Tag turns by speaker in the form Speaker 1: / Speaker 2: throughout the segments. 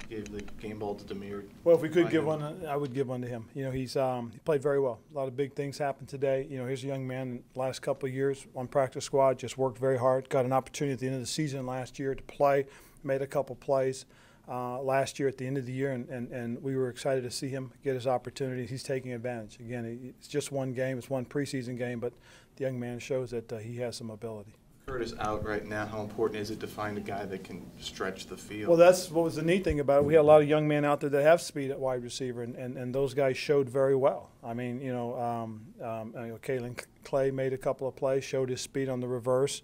Speaker 1: gave the game ball to Demir.
Speaker 2: Well, if we could give one, I would give one to him. You know, he played very well. A lot of big things happened today. You know, here's a young man in the last couple of years on practice squad, just worked very hard, got an opportunity at the end of the season last year to play, made a couple plays last year at the end of the year, and we were excited to see him get his opportunities. He's taking advantage. Again, it's just one game. It's one preseason game, but the young man shows that he has some ability.
Speaker 1: Curtis out right now. How important is it to find a guy that can stretch the field?
Speaker 2: Well, that's what was the neat thing about it. We had a lot of young men out there that have speed at wide receiver, and those guys showed very well. I mean, Kalen Clay made a couple of plays, showed his speed on the reverse,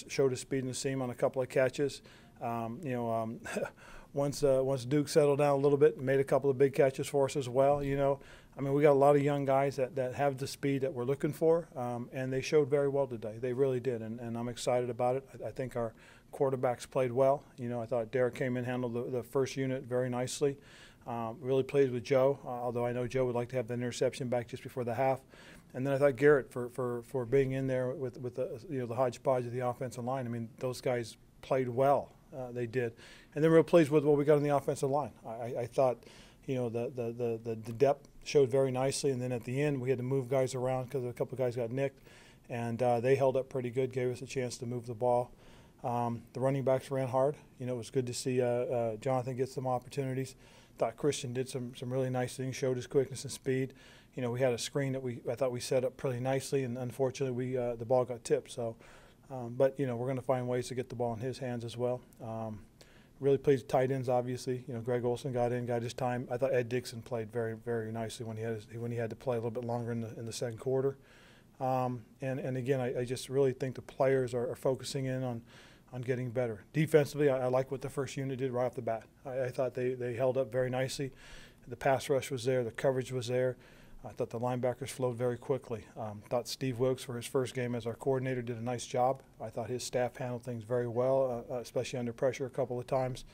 Speaker 2: showed his speed in the seam on a couple of catches. Once Duke settled down a little bit, made a couple of big catches for us as well. You know, I mean, we got a lot of young guys that have the speed that we're looking for, and they showed very well today. They really did, and I'm excited about it. I think our quarterbacks played well. You know, I thought Derek came in, handled the first unit very nicely. Really pleased with Joe, although I know Joe would like to have the interception back just before the half. And then I thought Garrett for being in there with the hodgepodge of the offensive line. I mean, those guys played well. They did, and then real pleased with what we got on the offensive line. I thought, the depth showed very nicely, and then at the end we had to move guys around because a couple of guys got nicked, and they held up pretty good, gave us a chance to move the ball. The running backs ran hard. You know, it was good to see Jonathan get some opportunities. Thought Christian did some really nice things, showed his quickness and speed. You know, we had a screen that I thought we set up pretty nicely, and unfortunately the ball got tipped. So. But, we're going to find ways to get the ball in his hands as well. Really pleased with tight ends, obviously. You know, Greg Olson got his time. I thought Ed Dixon played very, very nicely when he had to play a little bit longer in the second quarter. And again, I just really think the players are focusing in on getting better. Defensively, I like what the first unit did right off the bat. I thought they held up very nicely. The pass rush was there. The coverage was there. I thought the linebackers flowed very quickly. Thought Steve Wilkes, for his first game as our coordinator, did a nice job. I thought his staff handled things very well, especially under pressure a couple of times.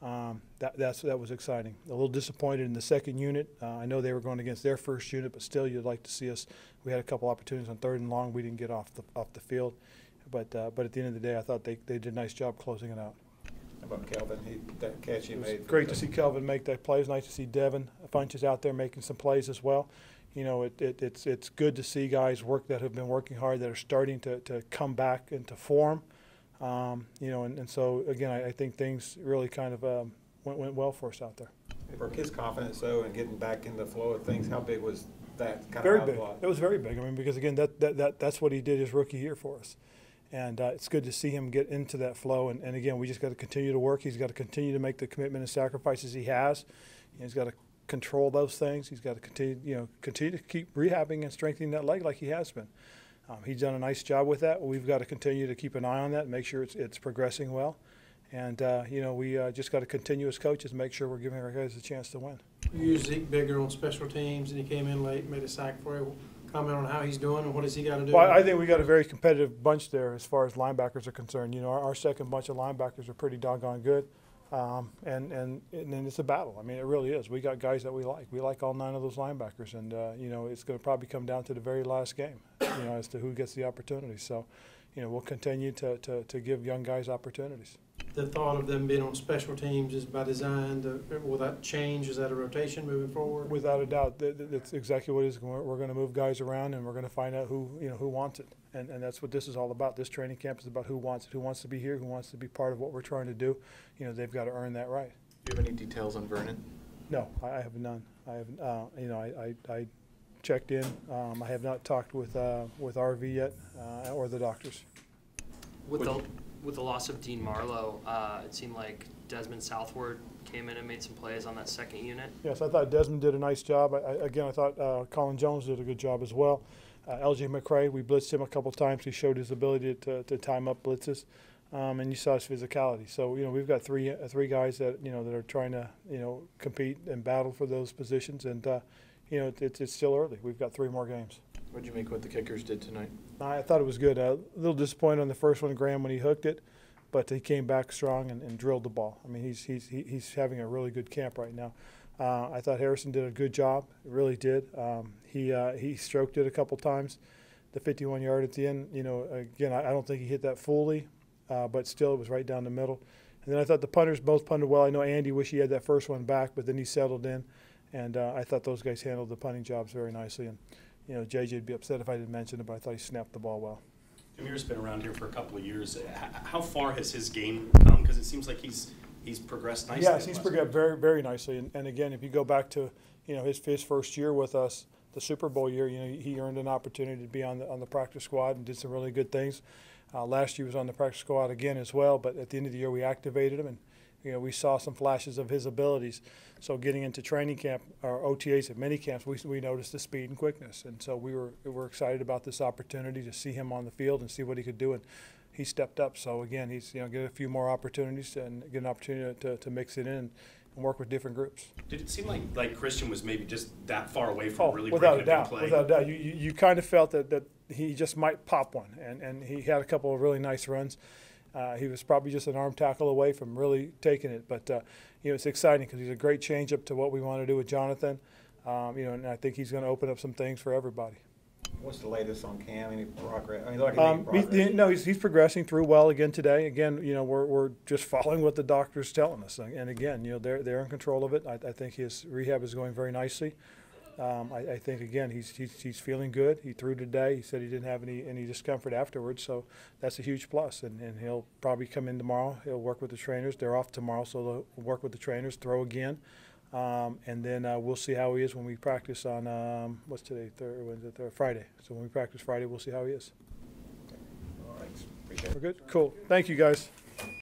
Speaker 2: That was exciting. A little disappointed in the second unit. I know they were going against their first unit, but still you'd like to see us. We had a couple opportunities on third and long. We didn't get off the field. But at the end of the day, I thought they did a nice job closing it out.
Speaker 3: How about Kelvin? That catch he made.
Speaker 2: Great to see Kelvin make that play. It's nice to see Devin Funches out there making some plays as well. You know, it's good to see guys that have been working hard, that are starting to come back into form. And so again, I think things really kind of went well for us out there.
Speaker 3: For his confidence, though, and getting back in the flow of things, how big was that?
Speaker 2: Very big. It was very big. I mean, because again, that's what he did his rookie year for us. And it's good to see him get into that flow. And again, we just got to continue to work. He's got to continue to make the commitment and sacrifices he has. He's got to control those things. He's got to continue to keep rehabbing and strengthening that leg like he has been. He's done a nice job with that. We've got to continue to keep an eye on that and make sure it's progressing well. And, we just got to continue as coaches and make sure we're giving our guys a chance to win.
Speaker 4: You used Zeke bigger on special teams, and he came in late, made a sack for you. Comment on how he's doing and what does he got to do?
Speaker 2: Well, I think we got a very competitive bunch there as far as linebackers are concerned. You know, our second bunch of linebackers are pretty doggone good, and it's a battle. I mean, it really is. We got guys that we like. We like all 9 of those linebackers, and it's going to probably come down to the very last game, as to who gets the opportunity. So, we'll continue to give young guys opportunities.
Speaker 4: The thought of them being on special teams is by design. Will that change? Is that a rotation moving forward?
Speaker 2: Without a doubt, that's exactly what it is. We're going to move guys around, and we're going to find out who wants it, and that's what this is all about. This training camp is about who wants it, who wants to be here, who wants to be part of what we're trying to do. They've got to earn that right.
Speaker 1: Do you have any details on Vernon?
Speaker 2: No, I have none. I have, I checked in. I have not talked with RV yet or the doctors.
Speaker 5: With the loss of Dean Marlowe, it seemed like Desmond Southward came in and made some plays on that second unit.
Speaker 2: Yes, I thought Desmond did a nice job. I thought Colin Jones did a good job as well. LJ McCray, we blitzed him a couple times. He showed his ability to time up blitzes, and you saw his physicality. So we've got three guys that that are trying to compete and battle for those positions, and it's still early. We've got 3 more games.
Speaker 1: What did you make what the kickers did tonight?
Speaker 2: I thought it was good. A little disappointed on the first one, Graham, when he hooked it, but he came back strong and drilled the ball. I mean, he's having a really good camp right now. I thought Harrison did a good job. Really did. He stroked it a couple times. The 51-yard at the end. Again, I don't think he hit that fully, but still it was right down the middle. And then I thought the punters both punted well. I know Andy wished he had that first one back, but then he settled in. And I thought those guys handled the punting jobs very nicely. And, JJ would be upset if I didn't mention it, but I thought he snapped the ball well.
Speaker 6: Amir's been around here for a couple of years. How far has his game come? Because it seems like he's progressed nicely.
Speaker 2: Yes, he's progressed very, very nicely. And again, if you go back to, his first year with us, the Super Bowl year, he earned an opportunity to be on the practice squad and did some really good things. Last year he was on the practice squad again as well, but at the end of the year we activated him, and we saw some flashes of his abilities. So getting into training camp or OTAs at mini camps, we noticed the speed and quickness, and so we were excited about this opportunity to see him on the field and see what he could do. And he stepped up. So again, he's get a few more opportunities and get an opportunity to mix it in and work with different groups.
Speaker 6: Did it seem like Christian was maybe just that far away from really
Speaker 2: without
Speaker 6: breaking a big play?
Speaker 2: Without a doubt. You kind of felt that he just might pop one, and he had a couple of really nice runs. He was probably just an arm tackle away from really taking it, but it's exciting because he's a great changeup to what we want to do with Jonathan. And I think he's going to open up some things for everybody.
Speaker 3: What's the latest on Cam? Any progress? I mean, like any progress?
Speaker 2: No, he's progressing through well again today. Again, we're just following what the doctor's telling us, and again, they're in control of it. I think his rehab is going very nicely. I think again he's feeling good. He threw today. He said he didn't have any discomfort afterwards, so that's a huge plus. And he'll probably come in tomorrow. He'll work with the trainers. They're off tomorrow, so they'll work with the trainers, throw again. And then we'll see how he is when we practice on what's today? Friday. So when we practice Friday, we'll see how he is.
Speaker 3: All right. Appreciate it.
Speaker 2: We're good. Cool. Thank you, guys.